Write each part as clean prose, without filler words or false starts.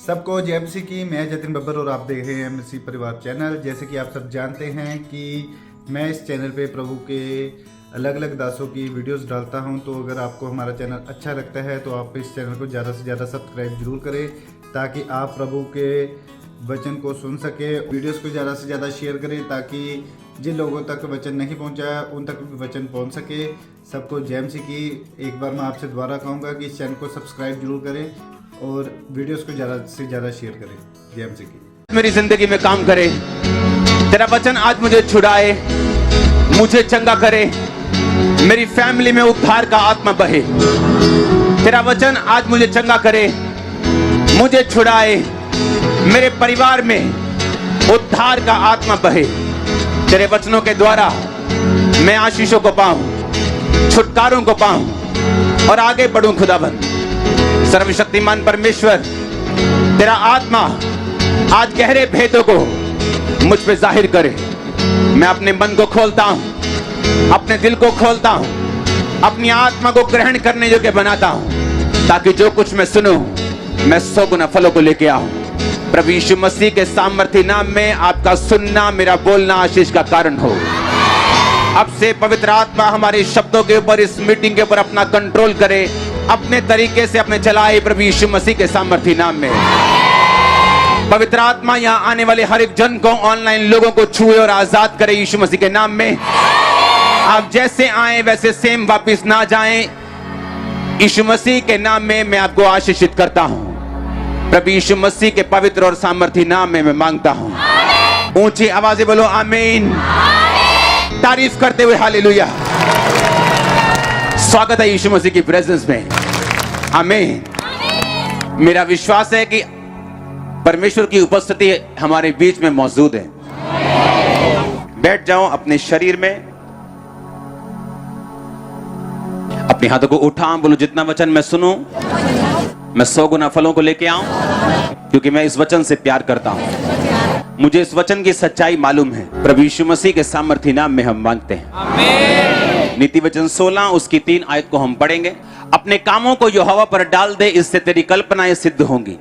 सबको जय मसीह की। मैं जतिन बब्बर और आप देख रहे हैं मसीह परिवार चैनल। जैसे कि आप सब जानते हैं कि मैं इस चैनल पे प्रभु के अलग अलग दासों की वीडियोस डालता हूं, तो अगर आपको हमारा चैनल अच्छा लगता है तो आप इस चैनल को ज़्यादा से ज़्यादा सब्सक्राइब जरूर करें, ताकि आप प्रभु के वचन को सुन सके। वीडियोस को ज़्यादा से ज़्यादा शेयर करें, ताकि जिन लोगों तक वचन नहीं पहुंचा उन तक भी वचन पहुंच सके। सबको जय मसीह की। एक बार मैं आपसे दोबारा कहूँगा कि इस चैनल को सब्सक्राइब जरूर करें और वीडियोस को ज़्यादा से ज़्यादा शेयर करें। जय मसीह की। मेरी जिंदगी में काम करे, तेरा वचन आज मुझे छुड़ाए, मुझे चंगा करे, मेरी फैमिली में उद्धार का आत्मा बहे। तेरा वचन आज मुझे चंगा करे, मुझे छुड़ाए, मेरे परिवार में उद्धार का आत्मा बहे। तेरे वचनों के द्वारा मैं आशीषों को पाऊं, छुटकारों को पाऊं और आगे बढ़ूं। खुदाबंद सर्वशक्तिमान परमेश्वर, तेरा आत्मा आज गहरे भेदों को मुझ पे जाहिर करे। मैं अपने मन को खोलता हूं, अपने दिल को खोलता हूं, अपनी आत्मा को ग्रहण करने योग्य बनाता हूं, ताकि जो कुछ मैं सुनूं मैं 100 गुना फलों को लेके आऊं। प्रभु यीशु मसीह के सामर्थी नाम में आपका सुनना, मेरा बोलना आशीष का कारण हो। अब से पवित्र आत्मा हमारे शब्दों के ऊपर, इस मीटिंग के ऊपर अपना कंट्रोल करे, अपने तरीके से अपने चलाए। प्रभु यीशु मसीह के सामर्थी नाम में पवित्र आत्मा यहाँ आने वाले हर एक जन को, ऑनलाइन लोगों को छुए और आजाद करे यीशु मसीह के नाम में। आप जैसे आए वैसे सेम वापस ना जाएं। यीशु मसीह के नाम में मैं आपको आशीषित करता हूं। प्रभु यीशु मसीह के पवित्र और सामर्थी नाम में मैं मांगता हूं। ऊंची आवाजें बोलो आमीन। तारीफ करते हुए हालेलुया। स्वागत है यीशु मसीह की प्रेजेंस में। आमीन। मेरा विश्वास है कि परमेश्वर की उपस्थिति हमारे बीच में मौजूद है। बैठ जाओ अपने शरीर में, अपने हाथों को उठाओ, बोलो जितना वचन मैं सुनूं मैं 100 गुना फलों को लेके आऊं, क्योंकि मैं इस वचन से प्यार करता हूं। मुझे इस वचन की सच्चाई मालूम है। प्रभु यीशु मसीह के सामर्थी नाम में हम मांगते हैं, आमीन। नीति वचन 16 उसकी 3 आयत को हम पढ़ेंगे। अपने कामों को यहोवा पर डाल दे, इससे तेरी कल्पनाएं सिद्ध होंगी।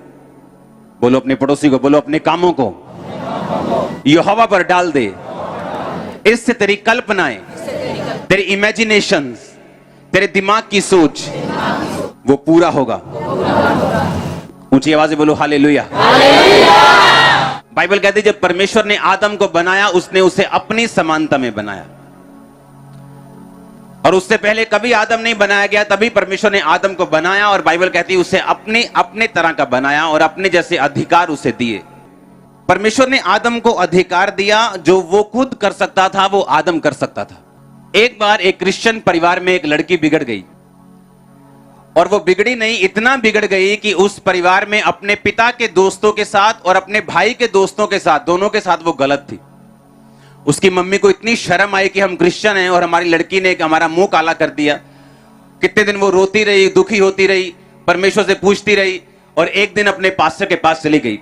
बोलो अपने पड़ोसी को, बोलो अपने कामों को यहोवा पर डाल दे, इससे तेरी कल्पनाएं, तेरी इमेजिनेशंस, तेरे दिमाग की सोच वो पूरा होगा। ऊंची आवाज से बोलो हालेलुया। बाइबल कहती है जब परमेश्वर ने आदम को बनाया, उसने उसे अपनी समानता में बनाया, और उससे पहले कभी आदम नहीं बनाया गया। तभी परमेश्वर ने आदम को बनाया, और बाइबल कहती है उसे अपने तरह का बनाया और अपने जैसे अधिकार उसे दिए। परमेश्वर ने आदम को अधिकार दिया, जो वो खुद कर सकता था वो आदम कर सकता था। एक बार एक क्रिश्चियन परिवार में एक लड़की बिगड़ गई, और वो बिगड़ी नहीं, इतना बिगड़ गई कि उस परिवार में अपने पिता के दोस्तों के साथ और अपने भाई के दोस्तों के साथ, दोनों के साथ वो गलत थी। उसकी मम्मी को इतनी शर्म आई कि हम क्रिश्चियन हैं और हमारी लड़की ने हमारा मुंह काला कर दिया। कितने दिन वो रोती रही, दुखी होती रही, परमेश्वर से पूछती रही, और एक दिन अपने पास्टर के पास चली गई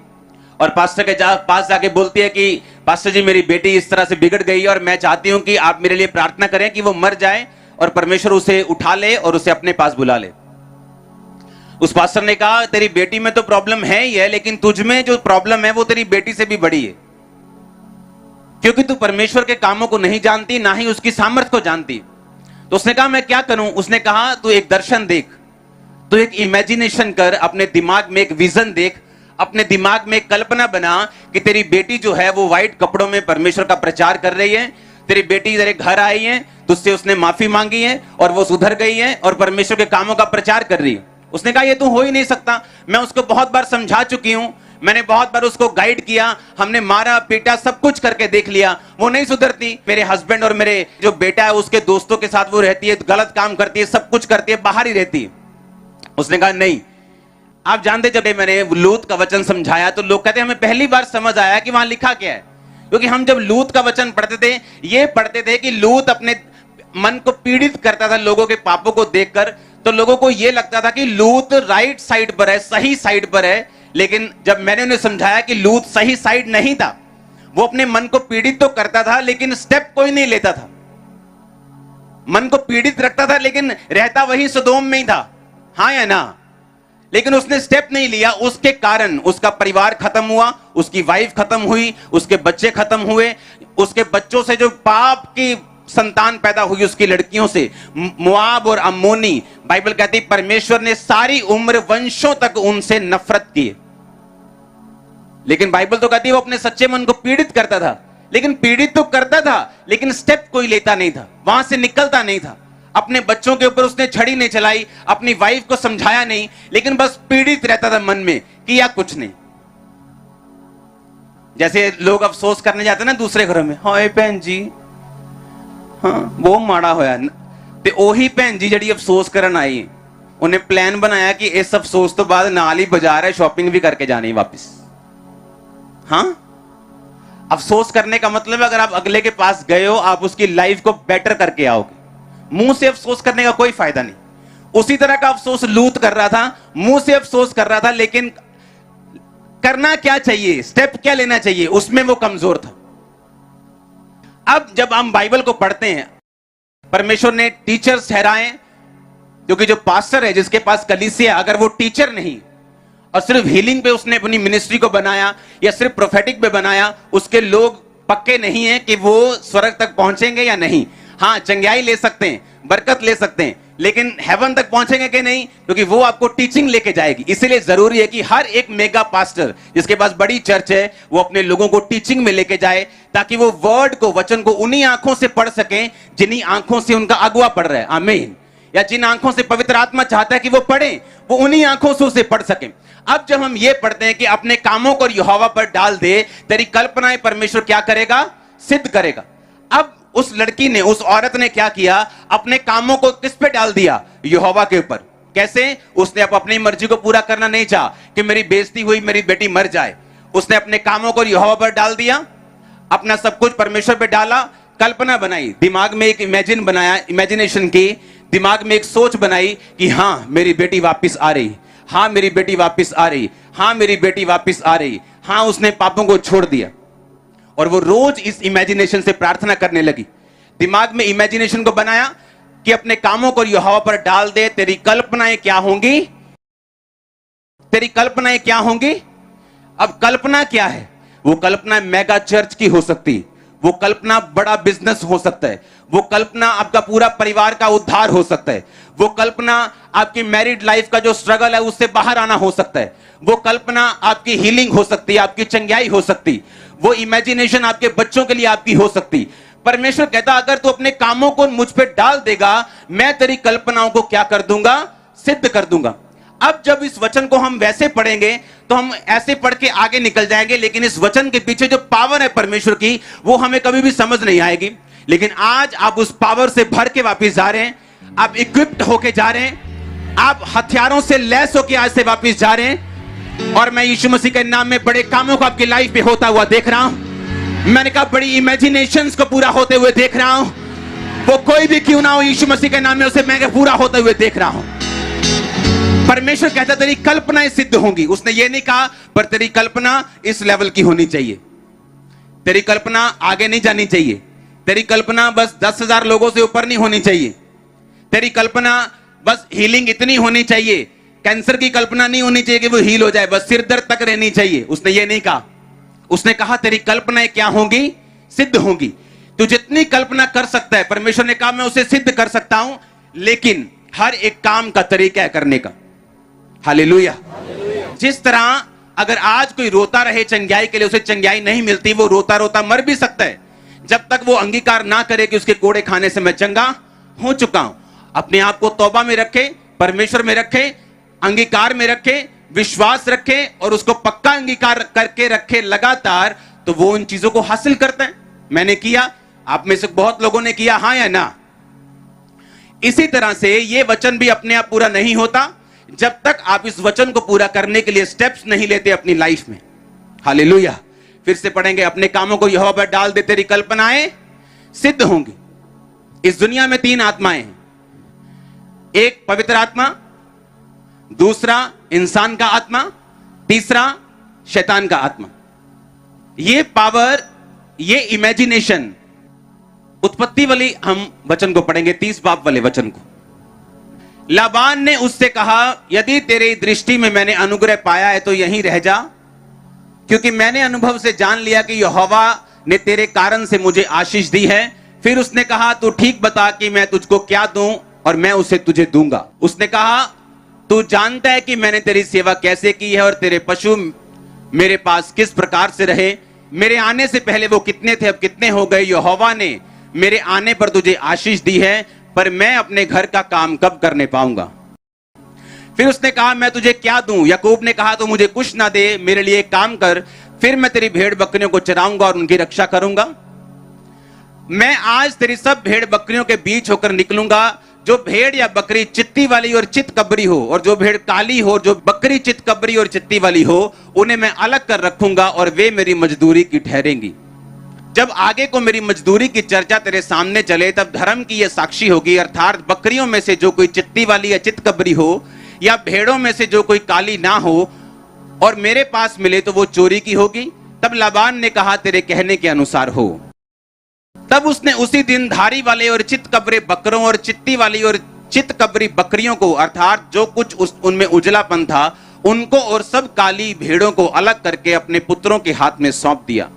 और पास्टर के पास जाके बोलती है कि पास्टर जी, मेरी बेटी इस तरह से बिगड़ गई और मैं चाहती हूं कि आप मेरे लिए प्रार्थना करें कि वो मर जाए और परमेश्वर उसे उठा ले और उसे अपने पास बुला ले। उस पास्टर ने कहा, तेरी बेटी में तो प्रॉब्लम है ही है, लेकिन तुझ में जो प्रॉब्लम है वो तेरी बेटी से भी बड़ी है, क्योंकि तू परमेश्वर के कामों को नहीं जानती, ना ही उसकी सामर्थ को जानती। तो उसने कहा, मैं क्या करूं? उसने कहा, तू एक दर्शन देख, तू एक इमेजिनेशन कर, अपने दिमाग में एक विजन देख, अपने दिमाग में एक कल्पना बना कि तेरी बेटी जो है वो व्हाइट कपड़ों में परमेश्वर का प्रचार कर रही है। तेरी बेटी तेरे घर आई है, तुझसे उसने माफी मांगी है और वो सुधर गई है और परमेश्वर के कामों का प्रचार कर रही है। उसने कहा, ये तो हो ही नहीं सकता, मैं उसको बहुत बार समझा चुकी हूं, मैंने बहुत बार उसको गाइड किया, हमने मारा पीटा सब कुछ करके देख लिया, वो नहीं सुधरती। मेरे हस्बैंड और मेरे जो बेटा है उसके दोस्तों के साथ वो रहती है, गलत काम करती है, सब कुछ करती है, बाहर ही रहती है। उसने कहा, नहीं। आप जानते, जब मैंने लूत का वचन समझाया तो लोग कहते हमें पहली बार समझ आया कि वहां लिखा क्या है। क्योंकि हम जब लूत का वचन पढ़ते थे, ये पढ़ते थे कि लूत अपने मन को पीड़ित करता था लोगों के पापों को देखकर, तो लोगों को यह लगता था कि लूत राइट साइड पर है, सही साइड पर है। लेकिन जब मैंने उन्हें समझाया कि लूत सही साइड नहीं था, वो अपने मन को पीड़ित तो करता था लेकिन स्टेप कोई नहीं लेता था। मन को पीड़ित रखता था लेकिन रहता वही सदोम में ही था, हाँ या ना। लेकिन उसने स्टेप नहीं लिया, उसके कारण उसका परिवार खत्म हुआ, उसकी वाइफ खत्म हुई, उसके बच्चे खत्म हुए, उसके बच्चों से जो पाप की संतान पैदा हुई उसकी लड़कियों से, मोआब और अम्मोनी, बाइबल कहती परमेश्वर ने सारी उम्र वंशों तक उनसे नफरत की। लेकिन बाइबल तो कहती है वो अपने सच्चे मन को पीड़ित करता था, लेकिन पीड़ित तो करता था लेकिन स्टेप कोई लेता नहीं था, वहां से निकलता नहीं था। अपने बच्चों के ऊपर उसने छड़ी नहीं चलाई, अपनी वाइफ को समझाया नहीं, लेकिन बस पीड़ित रहता था मन में, किया कुछ नहीं। जैसे लोग अफसोस करने जाते ना दूसरे घरों में, हाय भैन जी, हाँ वो माड़ा होया, ते ओही भैन जी जड़ी अफसोस करन आई, उन्हें प्लान बनाया कि इस अफसोस तो बाद नाल ही बाजार है, शॉपिंग भी करके जानी वापस। हाँ, अफसोस करने का मतलब है अगर आप अगले के पास गए हो, आप उसकी लाइफ को बेटर करके आओगे। मुंह से अफसोस करने का कोई फायदा नहीं। उसी तरह का अफसोस लूत कर रहा था, मुंह से अफसोस कर रहा था, लेकिन करना क्या चाहिए, स्टेप क्या लेना चाहिए, उसमें वो कमजोर था। अब जब हम बाइबल को पढ़ते हैं, परमेश्वर ने टीचर्स ठहराए, क्योंकि जो पास्टर है जिसके पास कलीसिया, अगर वो टीचर नहीं और सिर्फ हीलिंग पे उसने अपनी मिनिस्ट्री को बनाया या सिर्फ प्रोफेटिक पे बनाया, उसके लोग पक्के नहीं है कि वो स्वर्ग तक पहुंचेंगे या नहीं। हाँ, चंगाई ले सकते हैं, बरकत ले सकते हैं, लेकिन हेवन तक पहुंचेंगे कि नहीं, क्योंकि वो आपको टीचिंग लेके जाएगी। इसलिए जरूरी है कि हर एक मेगा पास्टर जिसके पास बड़ी चर्च है वो अपने लोगों को टीचिंग में लेके जाए, ताकि वो वर्ड को, वचन को उन्हीं आंखों से पढ़ सके जिन्हीं आंखों से उनका अगुआ पढ़ रहा है। आमीन। या जिन आंखों से पवित्र आत्मा चाहता है कि वो पढ़े, वो उन्हीं आंखों से उसे पढ़ सके। अब जब हम ये पढ़ते हैं कि अपने कामों को यहोवा पर डाल दे, तेरी कल्पनाएं परमेश्वर क्या करेगा, सिद्ध करेगा। अब उस लड़की ने, उस औरत ने क्या किया, अपने कामों को किस पे डाल दिया, यहोवा के ऊपर। कैसे? उसने अपनी मर्जी को पूरा करना नहीं चाहा कि मेरी बेइज्जती हुई, मेरी बेटी मर जाए। उसने अपने कामों को यहोवा पर डाल दिया, अपना सब कुछ परमेश्वर पे डाला, कल्पना बनाई, दिमाग में एक इमेजिनेशन की, दिमाग में एक सोच बनाई कि हाँ मेरी बेटी वापस आ रही, हाँ मेरी बेटी वापस आ रही, हाँ मेरी बेटी वापस आ रही। हाँ, उसने पापों को छोड़ दिया और वो रोज इस इमेजिनेशन से प्रार्थना करने लगी। दिमाग में इमेजिनेशन को बनाया कि अपने कामों को यहोवा पर डाल दे, तेरी कल्पनाएं क्या होंगी, तेरी कल्पनाएं क्या होंगी। अब कल्पना क्या है? वो कल्पना मेगा चर्च की हो सकती, वो कल्पना बड़ा बिजनेस हो सकता है, वो कल्पना आपका पूरा परिवार का उद्धार हो सकता है, वो कल्पना आपकी मैरिड लाइफ का जो स्ट्रगल है उससे बाहर आना हो सकता है, वो कल्पना आपकी हीलिंग हो सकती है, आपकी चंगाई हो सकती, वो इमेजिनेशन आपके बच्चों के लिए आपकी हो सकती। परमेश्वर कहता अगर तू अपने कामों को मुझ पे डाल देगा, मैं तेरी कल्पनाओं को क्या कर दूंगा, सिद्ध कर दूंगा। अब जब इस वचन को हम वैसे पढ़ेंगे तो हम ऐसे पढ़ के आगे निकल जाएंगे, लेकिन इस वचन के पीछे जो पावर है परमेश्वर की, वो हमें कभी भी समझ नहीं आएगी। लेकिन आज आप उस पावर से भर के वापस जा रहे हैं, आप इक्विप्ड होके जा रहे हैं, आप हथियारों से लैस होके आज से वापस जा रहे हैं। और मैं यीशु मसीह के नाम में बड़े कामों को आपकी लाइफ में होता हुआ देख रहा हूं। मैंने कहा बड़ी इमेजिनेशंस को पूरा होते हुए देख रहा हूं। वो कोई भी क्यों ना हो, यीशु मसीह के नाम में उसे मैं पूरा होते हुए देख रहा हूं। परमेश्वर कहता तेरी कल्पनाएं सिद्ध होंगी। उसने ये नहीं कहा पर तेरी कल्पना इस लेवल की होनी चाहिए, तेरी कल्पना आगे नहीं जानी चाहिए, तेरी कल्पना बस 10,000 लोगों से ऊपर नहीं होनी चाहिए, तेरी कल्पना बस हीलिंग इतनी होनी चाहिए, कैंसर की कल्पना नहीं होनी चाहिए कि वो हील हो जाए, बस सिर दर्द तक रहनी चाहिए। उसने ये नहीं कहा। उसने कहा तेरी कल्पनाएं क्या होंगी, सिद्ध होंगी। तू जितनी कल्पना कर सकता है, परमेश्वर ने कहा मैं उसे सिद्ध कर सकता हूं, लेकिन हर एक काम का तरीका है करने का। हालेलुया। जिस तरह अगर आज कोई रोता रहे चंगाई के लिए, उसे चंगाई नहीं मिलती, वो रोता रोता मर भी सकता है जब तक वो अंगीकार ना करे कि उसके कोड़े खाने से मैं चंगा हो चुका हूं। अपने आप को तौबा में रखे, परमेश्वर में रखे, अंगीकार में रखे, विश्वास रखे और उसको पक्का अंगीकार करके रखे लगातार, तो वो उन चीजों को हासिल करता है। मैंने किया, आप में से बहुत लोगों ने किया, हां या ना। इसी तरह से ये वचन भी अपने आप पूरा नहीं होता जब तक आप इस वचन को पूरा करने के लिए स्टेप्स नहीं लेते अपनी लाइफ में। हालेलुया। फिर से पढ़ेंगे, अपने कामों को यहोवा पर डाल दे, तेरी कल्पनाएं सिद्ध होंगी। इस दुनिया में 3 आत्माएं हैं, एक पवित्र आत्मा, दूसरा इंसान का आत्मा, तीसरा शैतान का आत्मा। ये पावर, ये इमेजिनेशन, उत्पत्ति वाली हम वचन को पढ़ेंगे, 30 बाब वाले वचन को। लाबान ने उससे कहा, यदि तेरी दृष्टि में मैंने अनुग्रह पाया है तो यहीं रह जा, क्योंकि मैंने अनुभव से जान लिया कि यहोवा ने तेरे कारण से मुझे आशीष दी है। फिर उसने कहा, तू ठीक बता कि मैं तुझको क्या दूं और मैं उसे तुझे दूंगा। उसने कहा, तू जानता है कि मैंने तेरी सेवा कैसे की है और तेरे पशु मेरे पास किस प्रकार से रहे। मेरे आने से पहले वो कितने थे, अब कितने हो गए। यहोवा ने मेरे आने पर तुझे आशीष दी है, पर मैं अपने घर का काम कब करने पाऊंगा। फिर उसने कहा, मैं तुझे क्या दूं। याकूब ने कहा, तू मुझे कुछ ना दे, मेरे लिए एक काम कर, फिर मैं तेरी भेड़ बकरियों को चराऊंगा और उनकी रक्षा करूंगा। मैं आज तेरी सब भेड़ बकरियों के बीच होकर निकलूंगा। जो भेड़ या बकरी चित्ती वाली और चित कबरी हो, और जो भेड़ काली हो, जो बकरी चित कबरी और चित्ती वाली हो, उन्हें मैं अलग कर रखूंगा और वे मेरी मजदूरी की ठहरेंगी। जब आगे को मेरी मजदूरी की चर्चा तेरे सामने चले, तब धर्म की यह साक्षी होगी, अर्थात बकरियों में से जो कोई चित्ती वाली या चित कबरी हो, या भेड़ों में से जो कोई काली ना हो और मेरे पास मिले, तो वो चोरी की होगी। तब लाबान ने कहा, तेरे कहने के अनुसार हो। तब उसने उसी दिन धारी वाले और चित कबरे बकरों और चित्ती वाली और चित कबरी बकरियों को, अर्थात जो कुछ उनमें उजलापन था, उनको और सब काली भेड़ों को अलग करके अपने पुत्रों के हाथ में सौंप दिया।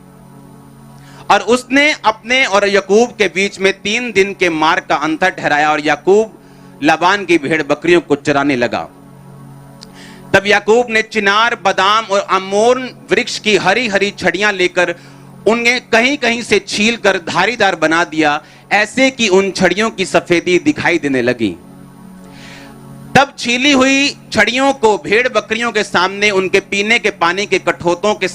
और उसने अपने और याकूब के बीच में 3 दिन के मार्ग का अंतर ठहराया, और याकूब लाबान की भेड़ बकरियों को चराने लगा। तब याकूब ने चिनार, बादाम और अमोन वृक्ष की हरी हरी छड़ियां लेकर उन्हें कहीं कहीं से छील कर धारीदार बना दिया, ऐसे कि उन छड़ियों की सफेदी दिखाई देने लगी। तब छीली हुई छड़ियों को भेड़ बकरियों के सामने उनके पीने के पानी के कठोतों के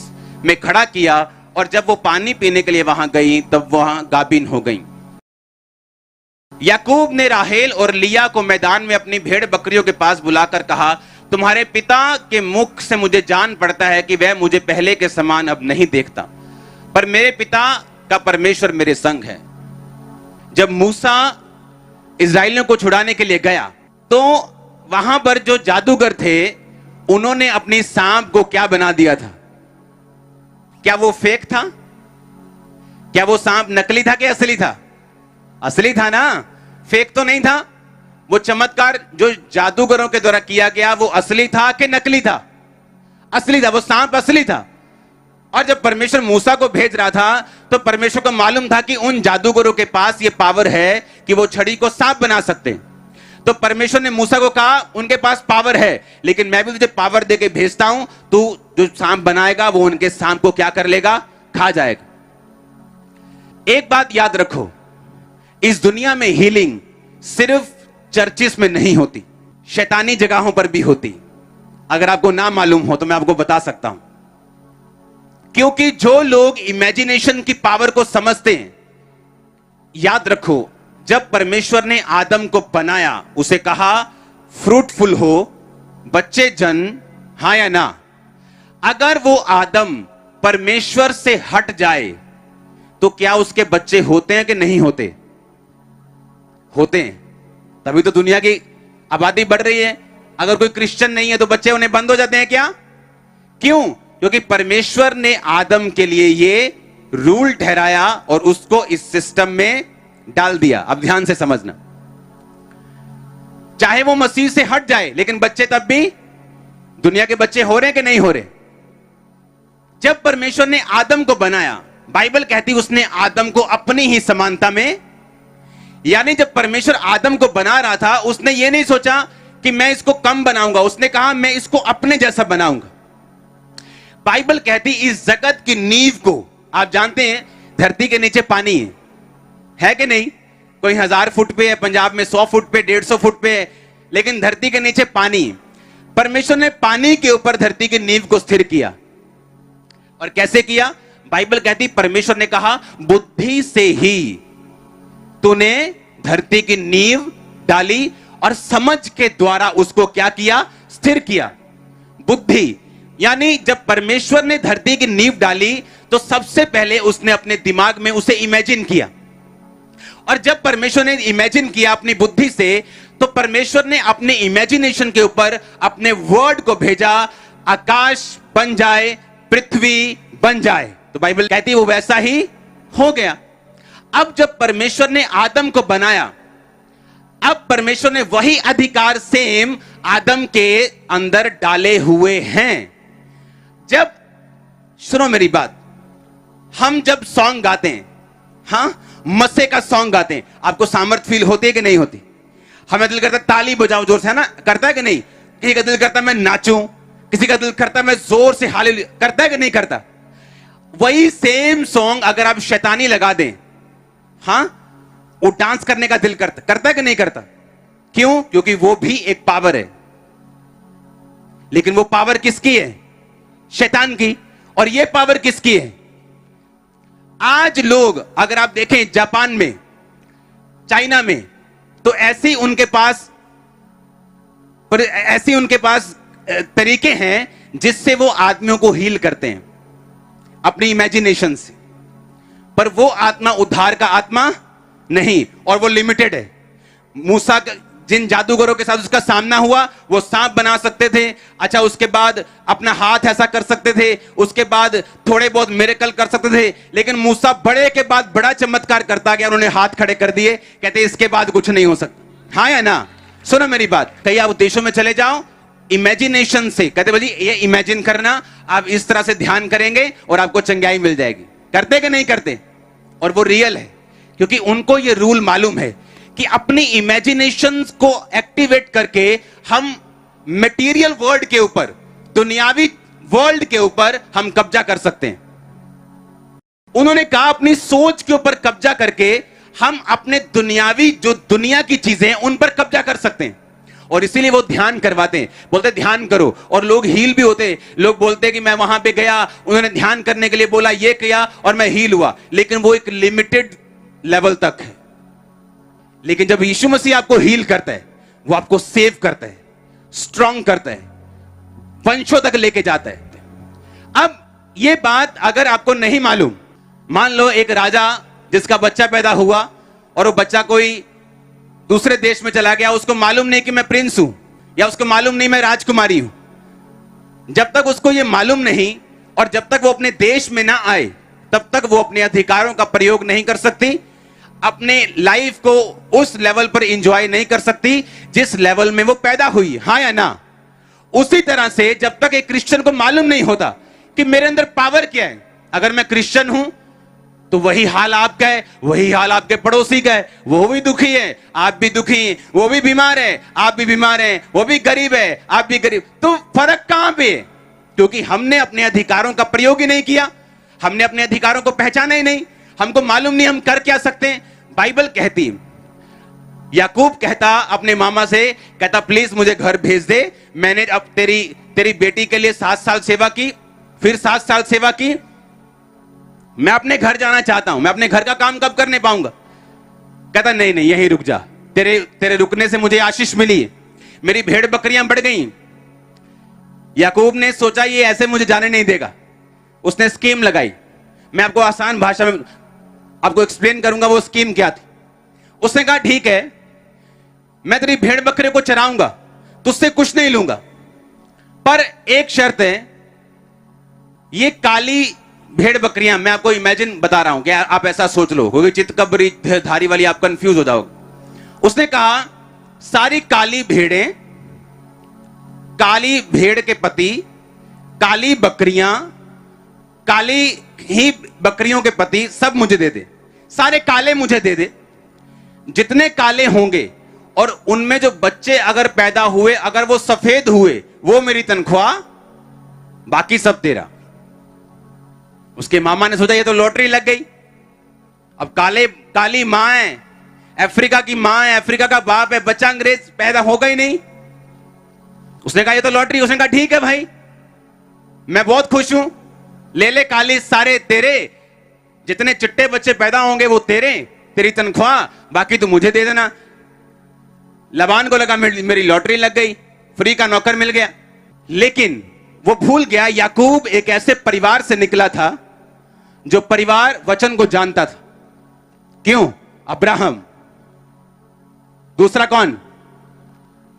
में खड़ा किया, और जब वो पानी पीने के लिए वहां गई, तब वहां गाभिन हो गई। याकूब ने राहेल और लिया को मैदान में अपनी भेड़ बकरियों के पास बुलाकर कहा, तुम्हारे पिता के मुख से मुझे जान पड़ता है कि वह मुझे पहले के समान अब नहीं देखता, पर मेरे पिता का परमेश्वर मेरे संग है। जब मूसा इस्राएलियों को छुड़ाने के लिए गया, तो वहां पर जो जादूगर थे, उन्होंने अपनी सांप को क्या बना दिया था? क्या वो फेक था? क्या वो सांप नकली था कि असली था? असली था ना, फेक तो नहीं था। वो चमत्कार जो जादूगरों के द्वारा किया गया, वो असली था कि नकली था? असली था। वो सांप असली था। और जब परमेश्वर मूसा को भेज रहा था, तो परमेश्वर को मालूम था कि उन जादूगरों के पास ये पावर है कि वो छड़ी को सांप बना सकते हैं। तो परमेश्वर ने मूसा को कहा, उनके पास पावर है, लेकिन मैं भी तुझे पावर देके भेजता हूं, तू जो सांप बनाएगा वो उनके सांप को क्या कर लेगा? खा जाएगा। एक बात याद रखो, इस दुनिया में हीलिंग सिर्फ चर्चिस में नहीं होती, शैतानी जगहों पर भी होती। अगर आपको ना मालूम हो तो मैं आपको बता सकता हूं, क्योंकि जो लोग इमेजिनेशन की पावर को समझते हैं, याद रखो, जब परमेश्वर ने आदम को बनाया, उसे कहा फ्रूटफुल हो, बच्चे जन, हां या ना। अगर वो आदम परमेश्वर से हट जाए, तो क्या उसके बच्चे होते हैं कि नहीं होते? होते हैं। तभी तो दुनिया की आबादी बढ़ रही है। अगर कोई क्रिश्चियन नहीं है तो बच्चे उन्हें बंद हो जाते हैं क्या? क्यों? क्योंकि परमेश्वर ने आदम के लिए ये रूल ठहराया और उसको इस सिस्टम में डाल दिया। अब ध्यान से समझना, चाहे वो मसीह से हट जाए, लेकिन बच्चे तब भी दुनिया के बच्चे हो रहे हैं कि नहीं हो रहे? जब परमेश्वर ने आदम को बनाया, बाइबल कहती उसने आदम को अपनी ही समानता में, यानी जब परमेश्वर आदम को बना रहा था, उसने ये नहीं सोचा कि मैं इसको कम बनाऊंगा, उसने कहा मैं इसको अपने जैसा बनाऊंगा। बाइबल कहती इस जगत की नींव को, आप जानते हैं धरती के नीचे पानी है कि नहीं? कोई 1000 फुट पे है, पंजाब में 100 फुट पे, 150 फुट पे है, लेकिन धरती के नीचे पानी। परमेश्वर ने पानी के ऊपर धरती की नींव को स्थिर किया। और कैसे किया? बाइबल कहती परमेश्वर ने कहा बुद्धि से ही तूने धरती की नींव डाली, और समझ के द्वारा उसको क्या किया? स्थिर किया। बुद्धि, यानी जब परमेश्वर ने धरती की नींव डाली, तो सबसे पहले उसने अपने दिमाग में उसे इमेजिन किया। और जब परमेश्वर ने इमेजिन किया अपनी बुद्धि से, तो परमेश्वर ने अपने इमेजिनेशन के ऊपर अपने वर्ड को भेजा, आकाश बन जाए, पृथ्वी बन जाए। तो बाइबल कहती है वो वैसा ही हो गया। अब जब परमेश्वर ने आदम को बनाया, अब परमेश्वर ने वही अधिकार सेम आदम के अंदर डाले हुए हैं। जब, सुनो मेरी बात, हम जब सॉन्ग गाते हैं, हां, मस्से का सॉन्ग गाते हैं, आपको सामर्थ फील होती है कि नहीं होती? हमें दिल करता है ताली बजाओ जोर से, है ना? करता है कि नहीं? किसी का दिल करता है मैं नाचूं, किसी का दिल करता है मैं जोर से हालेलुया, करता है कि नहीं करता? वही सेम सॉन्ग अगर आप शैतानी लगा दें, हां, वो डांस करने का दिल करता है कि नहीं करता? क्यों? क्योंकि वो भी एक पावर है। लेकिन वो पावर किसकी है? शैतान की। और ये पावर किसकी है? आज लोग अगर आप देखें जापान में, चाइना में, तो ऐसी उनके पास तरीके हैं जिससे वो आदमियों को हील करते हैं अपनी इमेजिनेशन से। पर वो आत्मा उद्धार का आत्मा नहीं, और वो लिमिटेड है। मूसा जिन जादूगरों के साथ उसका सामना हुआ, वो सांप बना सकते थे, अच्छा उसके बाद अपना हाथ ऐसा कर सकते थे, उसके बाद थोड़े बहुत मिरेकल कर सकते थे, लेकिन मूसा बड़े के बाद बड़ा चमत्कार करता गया, उन्होंने हाथ खड़े कर दिए, कहते इसके बाद कुछ नहीं हो सकता। हाँ या ना? सुनो मेरी बात, कहीं आप देशों में चले जाओ, इमेजिनेशन से कहते भाई ये इमेजिन करना, आप इस तरह से ध्यान करेंगे और आपको चंगाई मिल जाएगी। करते कि नहीं करते? और वो रियल है, क्योंकि उनको ये रूल मालूम है कि अपनी इमेजिनेशंस को एक्टिवेट करके हम मटेरियल वर्ल्ड के ऊपर, दुनियावी वर्ल्ड के ऊपर हम कब्जा कर सकते हैं। उन्होंने कहा अपनी सोच के ऊपर कब्जा करके हम अपने दुनियावी, जो दुनिया की चीजें हैं, उन पर कब्जा कर सकते हैं। और इसीलिए वो ध्यान करवाते हैं, बोलते ध्यान करो, और लोग हील भी होते। लोग बोलते हैं कि मैं वहां पे गया, उन्होंने ध्यान करने के लिए बोला, ये किया और मैं हील हुआ, लेकिन वो एक लिमिटेड लेवल तक है। लेकिन जब यीशु मसीह आपको हील करता है, वो आपको सेव करता है, स्ट्रांग करता है, वंशों तक लेके जाता है। अब ये बात अगर आपको नहीं मालूम, मान लो एक राजा जिसका बच्चा पैदा हुआ और वो बच्चा कोई दूसरे देश में चला गया, उसको मालूम नहीं कि मैं प्रिंस हूं, या उसको मालूम नहीं मैं राजकुमारी हूं। जब तक उसको ये मालूम नहीं और जब तक वो अपने देश में ना आए, तब तक वो अपने अधिकारों का प्रयोग नहीं कर सकती, अपने लाइफ को उस लेवल पर एंजॉय नहीं कर सकती जिस लेवल में वो पैदा हुई। हाँ या ना? उसी तरह से जब तक एक क्रिश्चियन को मालूम नहीं होता कि मेरे अंदर पावर क्या है, अगर मैं क्रिश्चियन हूं तो वही हाल आपका है, वही हाल आपके पड़ोसी का है, वो भी दुखी है, आप भी दुखी हैं, वो भी बीमार है, आप भी बीमार हैं, वो भी गरीब है, आप भी गरीब। तो फर्क कहां पे है? क्योंकि हमने अपने अधिकारों का प्रयोग ही नहीं किया, हमने अपने अधिकारों को पहचाना ही नहीं, हमको मालूम नहीं हम कर क्या सकते हैं। बाइबल कहती, याकूब कहता अपने मामा से, कहता प्लीज मुझे घर भेज दे, मैंने अब तेरी बेटी के लिए 7 साल सेवा की, फिर 7 साल सेवा की, मैं अपने घर जाना चाहता हूं, मैं अपने घर का काम कब करने पाऊंगा? कहता नहीं नहीं यहीं रुक जा, तेरे रुकने से मुझे आशीष मिली, मेरी भेड़ बकरियां बढ़ गई। याकूब ने सोचा ये ऐसे मुझे जाने नहीं देगा, उसने स्कीम लगाई। मैं आपको आसान भाषा में आपको एक्सप्लेन करूंगा वो स्कीम क्या थी। उसने कहा ठीक है, मैं तेरी भेड़ बकरे को चराऊंगा, तुझसे कुछ नहीं लूंगा, पर एक शर्त है, ये काली भेड़ बकरियां, मैं आपको इमेजिन बता रहा हूं कि आप ऐसा सोच लो, क्योंकि चितकबरी धारी वाली आप कंफ्यूज हो जाओगे। उसने कहा सारी काली भेड़ें, काली भेड़ के पति, काली बकरियां, काली ही बकरियों के पति सब मुझे दे दे, सारे काले मुझे दे दे। जितने काले होंगे और उनमें जो बच्चे अगर पैदा हुए, अगर वो सफेद हुए, वो मेरी तनख्वाह, बाकी सब तेरा। उसके मामा ने सोचा ये तो लॉटरी लग गई। अब काली मां है, अफ्रीका की मां है, अफ्रीका का बाप है, बच्चा अंग्रेज पैदा होगा ही नहीं। उसने कहा ये तो लॉटरी। उसने कहा ठीक है भाई, मैं बहुत खुश हूं, ले ले काली सारे तेरे, जितने चिट्टे बच्चे पैदा होंगे वो तेरे, तेरी तनख्वाह, बाकी तो मुझे दे देना। लबान को लगा मेरी लॉटरी लग गई, फ्री का नौकर मिल गया। लेकिन वो भूल गया याकूब एक ऐसे परिवार से निकला था जो परिवार वचन को जानता था। क्यों? अब्राहम। दूसरा कौन?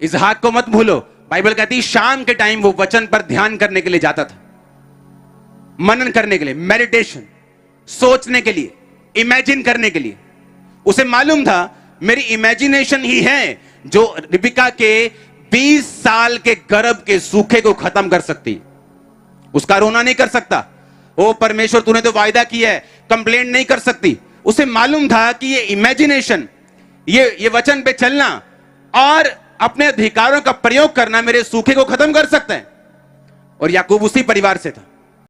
इसहाक को मत भूलो। बाइबल कहती है शाम के टाइम वो वचन पर ध्यान करने के लिए जाता था, मनन करने के लिए, मेडिटेशन, सोचने के लिए, इमेजिन करने के लिए। उसे मालूम था मेरी इमेजिनेशन ही है जो रिबिका के 20 साल के गर्भ के सूखे को खत्म कर सकती। उसका रोना नहीं कर सकता। ओ परमेश्वर, तूने तो वायदा किया है, कंप्लेंट नहीं कर सकती। उसे मालूम था कि ये इमेजिनेशन, ये वचन पे चलना और अपने अधिकारों का प्रयोग करना मेरे सूखे को खत्म कर सकता है। और याकूब उसी परिवार से था।